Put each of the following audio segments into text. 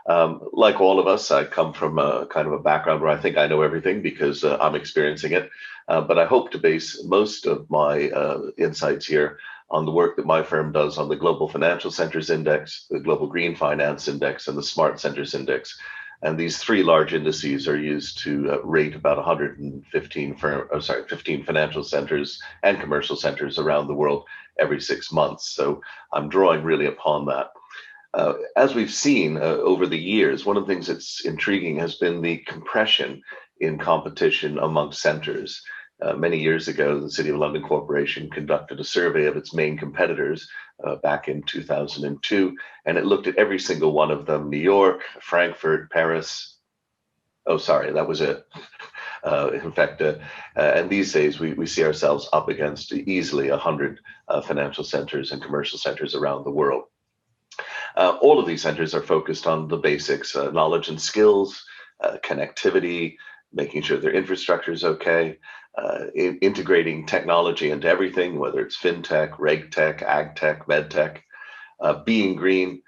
Like all of us, I come from a kind of a background where I think I know everything because I'm experiencing it. But I hope to base most of my insights here on the work that my firm does on the Global Financial Centers Index, the Global Green Finance Index, and the Smart Centers Index. And these three large indices are used to rate about 115 15 financial centers and commercial centers around the world every 6 months. So I'm drawing really upon that. As we've seen over the years, one of the things that's intriguing has been the compression in competition among centres. Many years ago, the City of London Corporation conducted a survey of its main competitors back in 2002, and it looked at every single one of them: New York, Frankfurt, Paris. Oh, sorry, that was it. In fact, and these days we see ourselves up against easily 100 financial centres and commercial centres around the world. All of these centers are focused on the basics: knowledge and skills, connectivity, making sure their infrastructure is okay, integrating technology into everything, whether it's fintech, regtech, agtech, medtech, being green,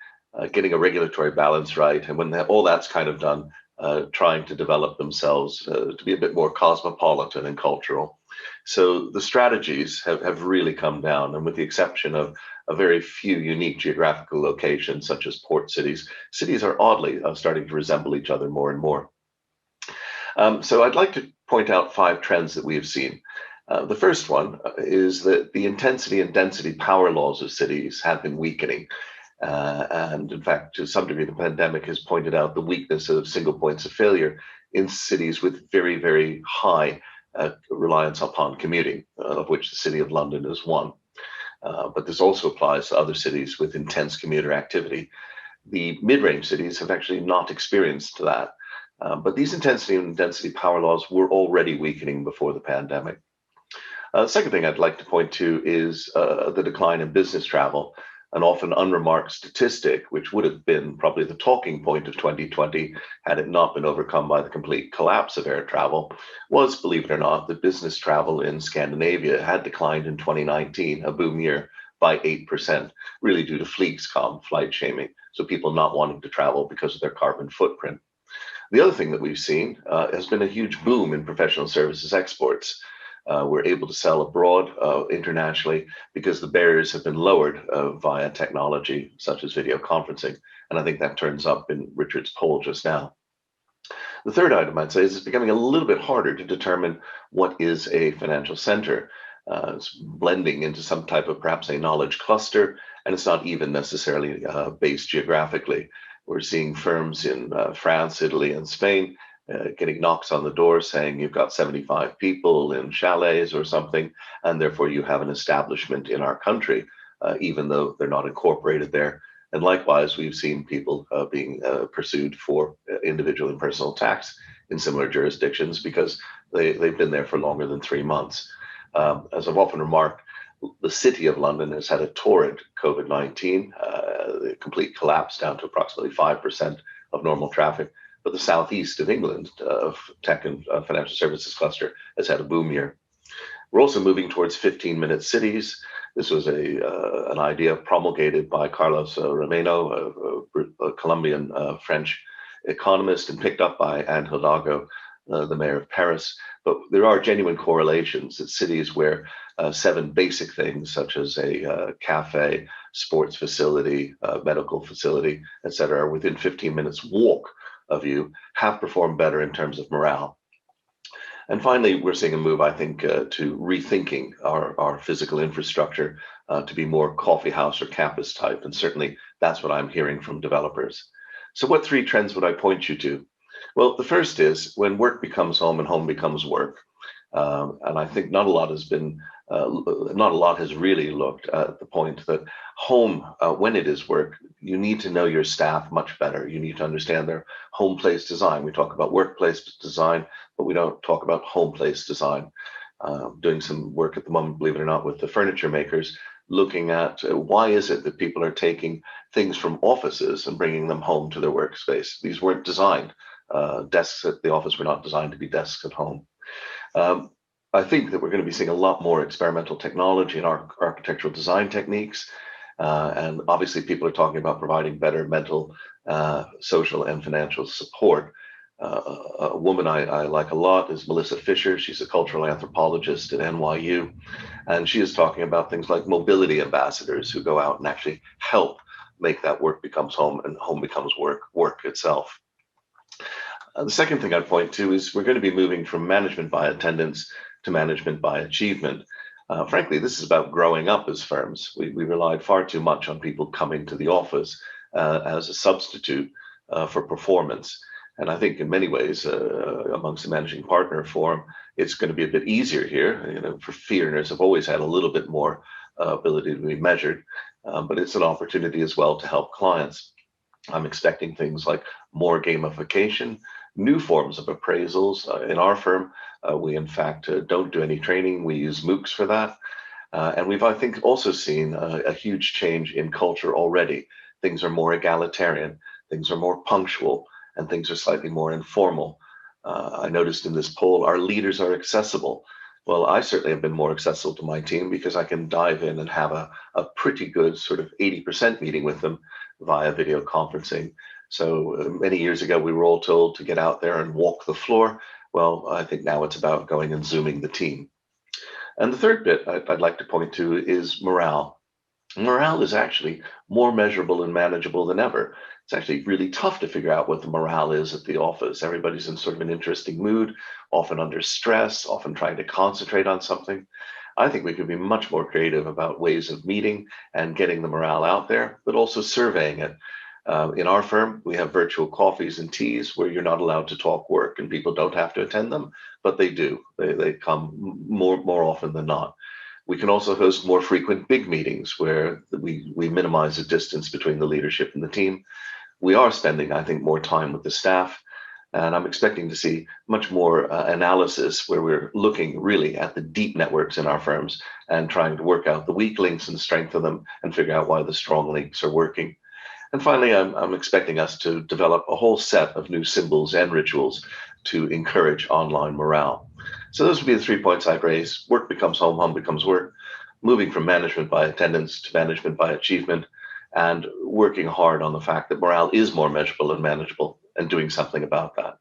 getting a regulatory balance right. And when all that's kind of done, trying to develop themselves to be a bit more cosmopolitan and cultural. So the strategies have really come down, and with the exception of a very few unique geographical locations, such as port cities, cities are oddly starting to resemble each other more and more. So I'd like to point out 5 trends that we have seen. The first one is that the intensity and density power laws of cities have been weakening. And in fact, to some degree, the pandemic has pointed out the weakness of single points of failure in cities with very, very high reliance upon commuting, of which the City of London is one. But this also applies to other cities with intense commuter activity. The mid-range cities have actually not experienced that. But these intensity and density power laws were already weakening before the pandemic. The second thing I'd like to point to is the decline in business travel. An often unremarked statistic, which would have been probably the talking point of 2020 had it not been overcome by the complete collapse of air travel, was, believe it or not, that business travel in Scandinavia had declined in 2019, a boom year, by 8%, really due to Fleegscom, flight shaming, so people not wanting to travel because of their carbon footprint. The other thing that we've seen has been a huge boom in professional services exports. We're able to sell abroad internationally because the barriers have been lowered via technology such as video conferencing. And I think that turns up in Richard's poll just now. The third item I'd say is it's becoming a little bit harder to determine what is a financial center. It's blending into some type of perhaps a knowledge cluster, and it's not even necessarily based geographically. We're seeing firms in France, Italy, and Spain getting knocks on the door saying you've got 75 people in chalets or something, and therefore you have an establishment in our country, even though they're not incorporated there. And likewise, we've seen people being pursued for individual and personal tax in similar jurisdictions because they've been there for longer than 3 months. As I've often remarked, the City of London has had a torrid COVID-19, the complete collapse down to approximately 5% of normal traffic. But the southeast of England, tech and financial services cluster, has had a boom year. We're also moving towards 15-minute cities. This was an idea promulgated by Carlos Romano, a Colombian French economist, and picked up by Anne Hidalgo, the mayor of Paris. But there are genuine correlations that cities where 7 basic things, such as a cafe, sports facility, medical facility, etc., are within 15 minutes walk of you, have performed better in terms of morale. And finally, we're seeing a move, I think, to rethinking our physical infrastructure to be more coffee house or campus type. And certainly that's what I'm hearing from developers. So what 3 trends would I point you to? Well, the first is when work becomes home and home becomes work. And I think not a lot has really looked at the point that home, when it is work, you need to know your staff much better. You need to understand their home place design. We talk about workplace design, but we don't talk about home place design. Doing some work at the moment, believe it or not, with the furniture makers, looking at why is it that people are taking things from offices and bringing them home to their workspace. These weren't designed. Desks at the office were not designed to be desks at home. I think that we're going to be seeing a lot more experimental technology in our architectural design techniques. And obviously, people are talking about providing better mental, social, and financial support. A woman I like a lot is Melissa Fisher. She's a cultural anthropologist at NYU, and she is talking about things like mobility ambassadors who go out and actually help make that work becomes home and home becomes work itself. The second thing I'd point to is we're going to be moving from management by attendance to management by achievement. Frankly, this is about growing up as firms. We relied far too much on people coming to the office as a substitute for performance. And I think in many ways, amongst the managing partner forum, it's going to be a bit easier here. You know, for fee earners have always had a little bit more ability to be measured, but it's an opportunity as well to help clients. I'm expecting things like more gamification, new forms of appraisals. In our firm, we in fact don't do any training. We use MOOCs for that. And we've, I think, also seen a huge change in culture already. Things are more egalitarian, things are more punctual, and things are slightly more informal. I noticed in this poll, our leaders are accessible. Well, I certainly have been more accessible to my team because I can dive in and have a pretty good sort of 80% meeting with them via video conferencing. So many years ago, we were all told to get out there and walk the floor. Well, I think now it's about going and Zooming the team. And the third bit I'd like to point to is morale. Morale is actually more measurable and manageable than ever. It's actually really tough to figure out what the morale is at the office. Everybody's in sort of an interesting mood, often under stress, often trying to concentrate on something. I think we could be much more creative about ways of meeting and getting the morale out there, but also surveying it. In our firm, we have virtual coffees and teas where you're not allowed to talk work and people don't have to attend them, but they do. They come more often than not. We can also host more frequent big meetings where we minimize the distance between the leadership and the team. We are spending, I think, more time with the staff. And I'm expecting to see much more analysis where we're looking really at the deep networks in our firms and trying to work out the weak links and strengthen them and figure out why the strong links are working. And finally, I'm expecting us to develop a whole set of new symbols and rituals to encourage online morale. So those would be the 3 points I'd raise. Work becomes home, home becomes work, moving from management by attendance to management by achievement, and working hard on the fact that morale is more measurable and manageable and doing something about that.